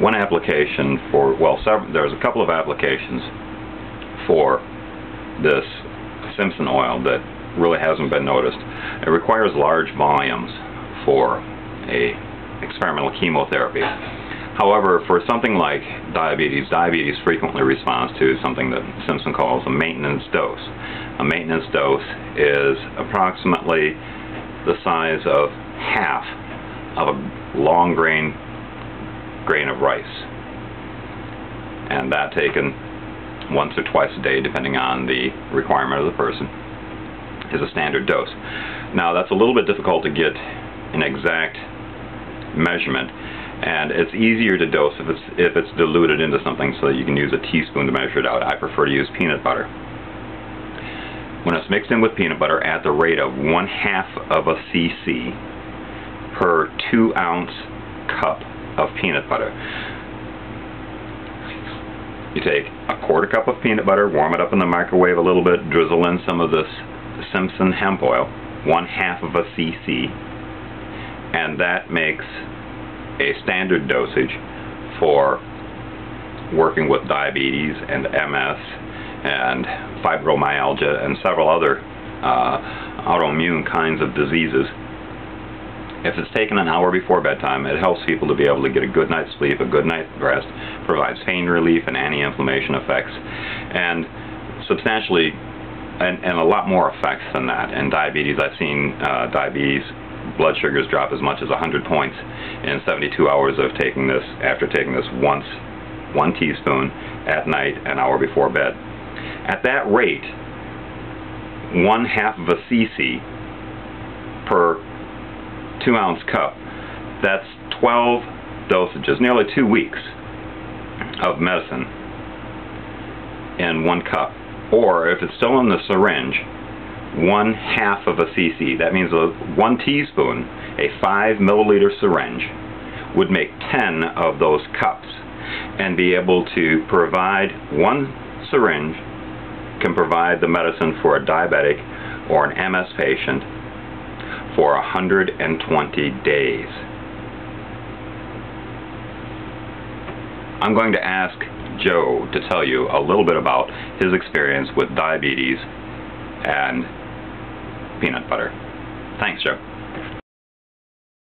one application for, well, there's a couple of applications for this Simpson oil that really hasn't been noticed. It requires large volumes for a experimental chemotherapy. However, for something like diabetes frequently responds to something that Simpson calls a maintenance dose. A maintenance dose is approximately the size of half of a long grain of rice, and that taken once or twice a day, depending on the requirement of the person, is a standard dose. Now, that's a little bit difficult to get an exact measurement, and it's easier to dose if it's diluted into something so that you can use a teaspoon to measure it out. I prefer to use peanut butter. When it's mixed in with peanut butter at the rate of 1/2 of a cc per 2-ounce cup of peanut butter. You take a 1/4 cup of peanut butter, warm it up in the microwave a little bit, drizzle in some of this Simpson hemp oil, 1/2 of a cc, and that makes a standard dosage for working with diabetes and MS and fibromyalgia and several other autoimmune kinds of diseases. If it's taken an hour before bedtime, it helps people to be able to get a good night's sleep, a good night's rest, provides pain relief and anti-inflammation effects, and substantially, and a lot more effects than that. In diabetes, I've seen diabetes blood sugars drop as much as 100 points in 72 hours of taking this, after taking this once, 1 teaspoon at night, an hour before bed. At that rate, 1/2 of a cc per 2-ounce cup, that's 12 dosages, nearly 2 weeks of medicine in 1 cup. Or if it's still in the syringe, 1/2 of a cc. That means 1 teaspoon, a 5 milliliter syringe, would make 10 of those cups, and be able to provide, 1 syringe can provide the medicine for a diabetic or an MS patient for 120 days. I'm going to ask Joe to tell you a little bit about his experience with diabetes and peanut butter. Thanks, Joe.